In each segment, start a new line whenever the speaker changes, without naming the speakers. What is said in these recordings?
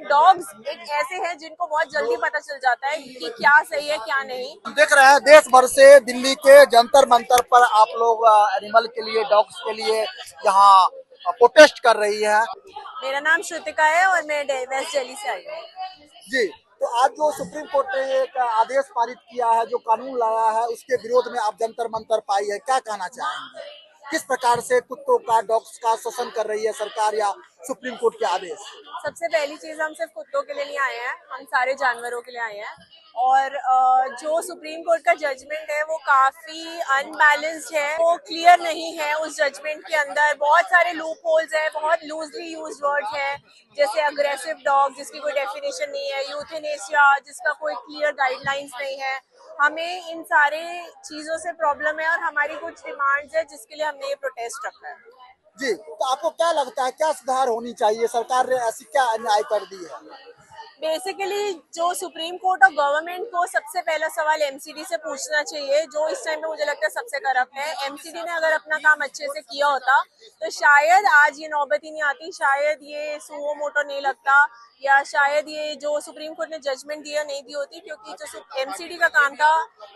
Dogs एक ऐसे हैं जिनको बहुत जल्दी पता चल जाता है कि क्या सही है क्या नहीं।
हम देख रहे हैं देश भर से दिल्ली के जंतर मंतर पर आप लोग एनिमल के लिए, डॉग्स के लिए यहाँ प्रोटेस्ट कर रही है।
मेरा नाम श्रुतिका है और मैं वेस्ट दिल्ली से आई हूँ।
जी, तो आज जो सुप्रीम कोर्ट ने एक आदेश पारित किया है, जो कानून लाया है, उसके विरोध में आप जंतर मंतर पाई है, क्या कहना चाहेंगे? किस प्रकार से कुत्तों का, डॉग्स का शोषण कर रही है सरकार या सुप्रीम कोर्ट के आदेश?
सबसे पहली चीज, हम सिर्फ कुत्तों के लिए नहीं आए हैं, हम सारे जानवरों के लिए आए हैं। और जो सुप्रीम कोर्ट का जजमेंट है वो काफी अनबैलेंस्ड है, वो क्लियर नहीं है। उस जजमेंट के अंदर बहुत सारे लूप होल्स है, बहुत लूजली यूज्ड वर्ड्स है, जैसे अग्रेसिव डॉग जिसकी कोई डेफिनेशन नहीं है, यूथेनेशिया जिसका कोई क्लियर गाइडलाइंस नहीं है। हमें इन सारे चीजों से प्रॉब्लम है और हमारी कुछ डिमांड्स है जिसके लिए हमने ये प्रोटेस्ट रखा है।
जी, तो आपको क्या लगता है, क्या सुधार होनी चाहिए? सरकार ने ऐसी क्या अन्याय कर दी है?
बेसिकली जो सुप्रीम कोर्ट और गवर्नमेंट को सबसे पहला सवाल एमसीडी से पूछना चाहिए, जो इस टाइम पे मुझे लगता है सबसे करप्ट है। एमसीडी ने अगर अपना काम अच्छे से किया होता तो शायद आज ये नौबत ही नहीं आती, शायद ये सुओ मोटो नहीं लगता, या शायद ये जो सुप्रीम कोर्ट ने जजमेंट दिया नहीं दी होती। क्योंकि जो एमसीडी का काम था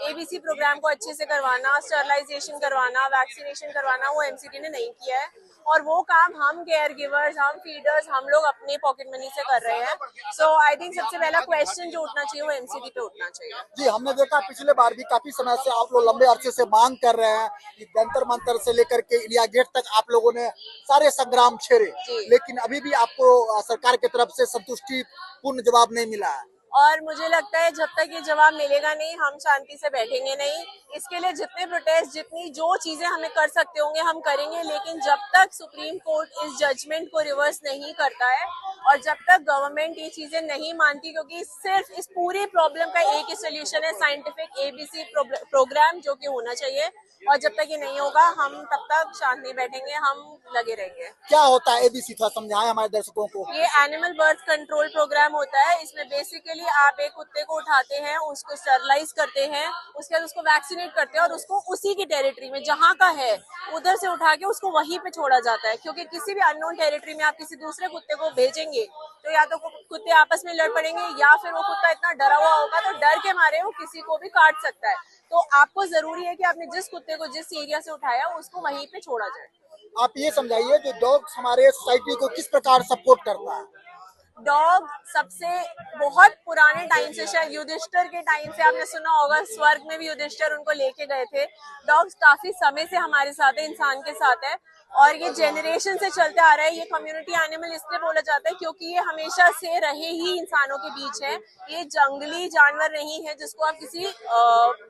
एबीसी प्रोग्राम को अच्छे से करवाना, स्टरलाइजेशन करवाना, वैक्सीनेशन करवाना, वो एमसीडी ने नहीं किया है। और वो काम हम केयर गिवर्स, हम फीडर्स, हम लोग अपने पॉकेट मनी से कर रहे हैं। सो आई थिंक सबसे पहला क्वेश्चन जो उठना चाहिए वो एमसीडी पे उठना चाहिए।
जी, हमने देखा पिछले बार भी काफी समय से आप लोग लंबे अरसे से मांग कर रहे हैं कि जंतर मंतर से लेकर के इंडिया गेट तक आप लोगों ने सारे संग्राम छेड़े, लेकिन अभी भी आपको सरकार की तरफ से संतुष्टि पूर्ण जवाब नहीं मिला है।
और मुझे लगता है जब तक ये जवाब मिलेगा नहीं, हम शांति से बैठेंगे नहीं। इसके लिए जितने प्रोटेस्ट, जितनी जो चीजें हमें कर सकते होंगे हम करेंगे, लेकिन जब तक सुप्रीम कोर्ट इस जजमेंट को रिवर्स नहीं करता है और जब तक गवर्नमेंट ये चीजें नहीं मानती, क्योंकि सिर्फ इस पूरी प्रॉब्लम का एक ही सोल्यूशन है, साइंटिफिक एबीसी प्रोग्राम, जो कि होना चाहिए। और जब तक ये नहीं होगा हम तब तक शांत नहीं बैठेंगे, हम लगे रहेंगे।
क्या होता है एबीसी, थोड़ा समझाएं हमारे दर्शकों को।
ये एनिमल बर्थ कंट्रोल प्रोग्राम होता है। इसमें बेसिकली आप एक कुत्ते को उठाते हैं, उसको स्टरलाइज करते हैं, उसके बाद उसको वैक्सीनेट करते हैं और उसको उसी की टेरिटरी में जहाँ का है उधर से उठा के उसको वहीं पे छोड़ा जाता है। क्योंकि किसी भी अननोन टेरिटरी में आप किसी दूसरे कुत्ते को भेजेंगे तो या तो कुत्ते आपस में लड़ पड़ेंगे, या फिर वो कुत्ता इतना डरा हुआ होगा तो डर के मारे वो किसी को भी काट सकता है। तो आपको जरूरी है कि आपने जिस कुत्ते को जिस एरिया से उठाया उसको वहीं पे छोड़ा जाए।
आप ये समझाइए जो डॉग्स हमारे सोसाइटी को किस प्रकार सपोर्ट करता है?
डॉग सबसे बहुत पुराने टाइम से, शायद युधिष्ठिर के टाइम से आपने सुना होगा, स्वर्ग में भी युधिष्ठिर उनको लेके गए थे। डॉग्स काफी समय से हमारे साथ है, इंसान के साथ है, और ये जनरेशन से चलते आ रहा है। ये कम्युनिटी एनिमल इसलिए बोला जाता है क्योंकि ये हमेशा से रहे ही इंसानों के बीच है। ये जंगली जानवर नहीं है जिसको आप किसी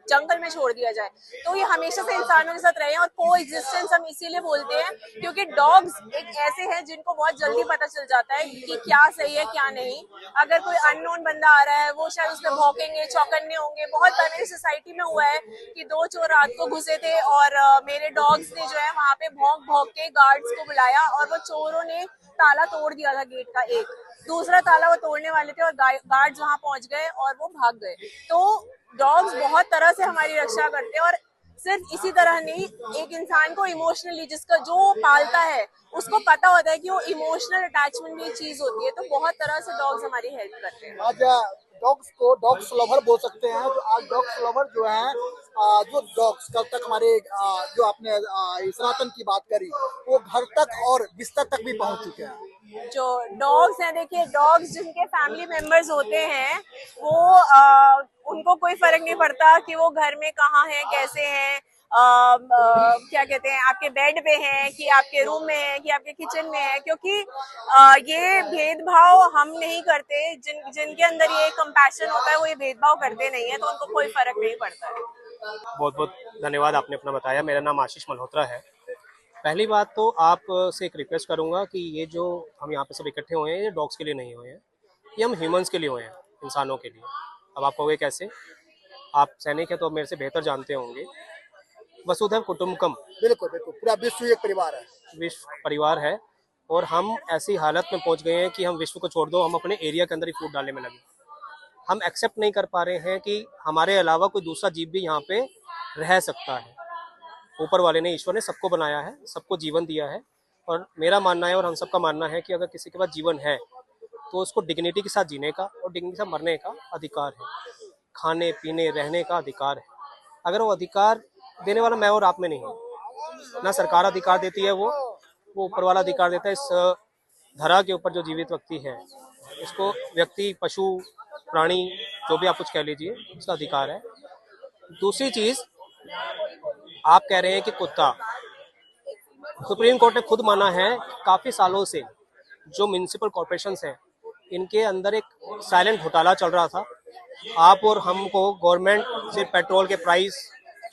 जंगल में छोड़ दिया जाए, तो ये हमेशा से इंसानों के साथ रहे हैं। और को एग्जिस्टेंस हम इसीलिए बोलते हैं क्योंकि डॉग्स एक ऐसे हैं जिनको बहुत जल्दी पता चल जाता है कि क्या सही है क्या नहीं। अगर कोई अननोन बंदा आ रहा है वो शायद उस पर भौंकेंगे, चौकन्ने होंगे। बहुत बार मेरी सोसाइटी में हुआ है कि 2 चोर रात को घुसे थे और मेरे डॉग्स ने जो है वहाँ पे भौंक भौंक के गार्ड्स को बुलाया और वो चोरों ने ताला तोड़ दिया था गेट का, एक दूसरा ताला वो तोड़ने वाले थे और गार्ड्स वहां पहुंच गए और वो भाग गए। तो डॉग्स बहुत तरह से हमारी रक्षा करते हैं। और सिर्फ इसी तरह नहीं, एक इंसान को इमोशनली, जिसका जो पालता है उसको पता होता है कि वो इमोशनल अटैचमेंट भी एक चीज होती है। तो बहुत तरह से डॉग्स हमारी हेल्प करते हैं।
आज डॉग्स को डॉग्स लवर बोल सकते हैं। तो आज डॉग्स लवर जो है, जो डॉग्स कल तक हमारे जो आपने सनातन की बात करी, वो घर तक और बिस्तर तक भी पहुंच चुके हैं।
जो डॉग्स हैं, देखिए डॉग्स जिनके फैमिली मेंबर्स होते हैं वो उनको कोई फर्क नहीं पड़ता कि वो घर में कहाँ हैं, कैसे हैं, क्या कहते हैं, आपके बेड पे हैं कि आपके रूम में है कि आपके किचन में है। क्योंकि ये भेदभाव हम नहीं करते। जिनके अंदर ये कंपैशन होता है वो ये भेदभाव करते नहीं है, तो उनको कोई फर्क नहीं पड़ता है।
बहुत बहुत धन्यवाद, आपने अपना बताया। मेरा नाम आशीष मल्होत्रा है। पहली बात तो आप से एक रिक्वेस्ट करूंगा कि ये जो हम यहाँ पे सब इकट्ठे हुए हैं ये डॉग्स के लिए नहीं हुए हैं, ये हम ह्यूमंस के लिए हुए हैं, इंसानों के लिए। अब आप कहोगे कैसे? आप सैनिक हैं तो मेरे से बेहतर जानते होंगे। वसुधैव कुटुंबकम,
बिल्कुल बिल्कुल, पूरा विश्व एक परिवार है।
विश्व परिवार है। और हम ऐसी हालत में पहुँच गए हैं कि हम विश्व को छोड़ दो, हम अपने एरिया के अंदर ही फूट डालने में लगे। हम एक्सेप्ट नहीं कर पा रहे हैं कि हमारे अलावा कोई दूसरा जीव भी यहाँ पे रह सकता है। ऊपर वाले ने, ईश्वर ने सबको बनाया है, सबको जीवन दिया है। और मेरा मानना है और हम सबका मानना है कि अगर किसी के पास जीवन है तो उसको डिग्निटी के साथ जीने का और डिग्निटी के साथ मरने का अधिकार है, खाने पीने रहने का अधिकार है। अगर वो अधिकार देने वाला मैं और आप में नहीं है, ना सरकार अधिकार देती है, वो ऊपर वाला अधिकार देता है। इस धरा के ऊपर जो जीवित व्यक्ति है, इसको व्यक्ति, पशु, प्राणी, जो भी आप कुछ कह लीजिए, उसका अधिकार है। दूसरी चीज, आप कह रहे हैं कि कुत्ता, सुप्रीम कोर्ट ने खुद माना है काफी सालों से जो म्युनिसिपल कॉर्पोरेशंस हैं, इनके अंदर एक साइलेंट घोटाला चल रहा था। आप और हमको गवर्नमेंट सिर्फ पेट्रोल के प्राइस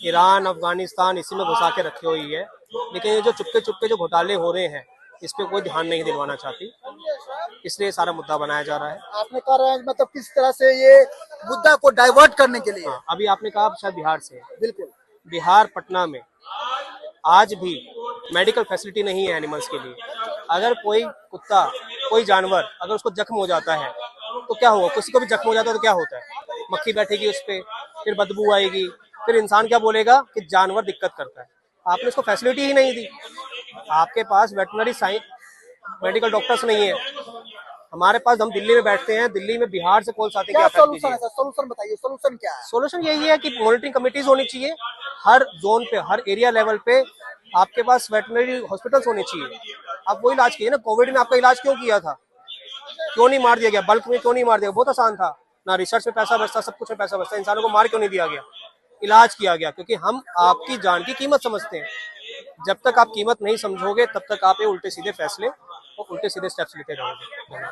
ईरान, अफगानिस्तान इसी में घुसा के रखी हुई है, लेकिन ये जो चुपके चुपके जो घोटाले हो रहे हैं, इस पे कोई ध्यान नहीं दिलवाना चाहती, इसलिए सारा मुद्दा बनाया जा रहा है।
आपने कहा है मतलब किस तरह से ये मुद्दा को डाइवर्ट करने के लिए।
हाँ, अभी आपने कहा शायद बिहार से,
बिल्कुल,
बिहार पटना में आज भी मेडिकल फैसिलिटी नहीं है एनिमल्स के लिए। अगर कोई कुत्ता, कोई जानवर अगर उसको जख्म हो जाता है तो क्या होगा, किसी को भी जख्म हो जाता है तो क्या होता है, मक्खी बैठेगी उस पर, फिर बदबू आएगी, फिर इंसान क्या बोलेगा कि जानवर दिक्कत करता है। आपने उसको फैसिलिटी ही नहीं दी। आपके पास वेटनरी मेडिकल डॉक्टर्स नहीं है। हमारे पास, हम दिल्ली में बैठते हैं, दिल्ली में बिहार से कॉल्स आते हैं।
क्या सोल्यूशन है सर? सोल्यूशन बताइए, सोल्यूशन क्या है?
सोल्यूशन यही है कि मॉनिटरिंग कमिटीज होनी चाहिए हर जोन पे, हर एरिया लेवल पे। आपके पास वेटनरी हॉस्पिटल्स होने चाहिए, आप वो इलाज कीजिए ना। कोविड में आपका इलाज क्यों किया था, क्यों नहीं मार दिया गया, बल्क में क्यों नहीं मार दिया? बहुत आसान था ना, रिसर्च में पैसा बचता, सब कुछ में पैसा बचता, इंसानों को मार क्यों नहीं दिया गया, इलाज किया गया? क्योंकि हम आपकी जान की कीमत समझते हैं। जब तक आप कीमत नहीं समझोगे, तब तक आप ये उल्टे सीधे फैसले और उल्टे सीधे स्टेप्स लेते रहोगे।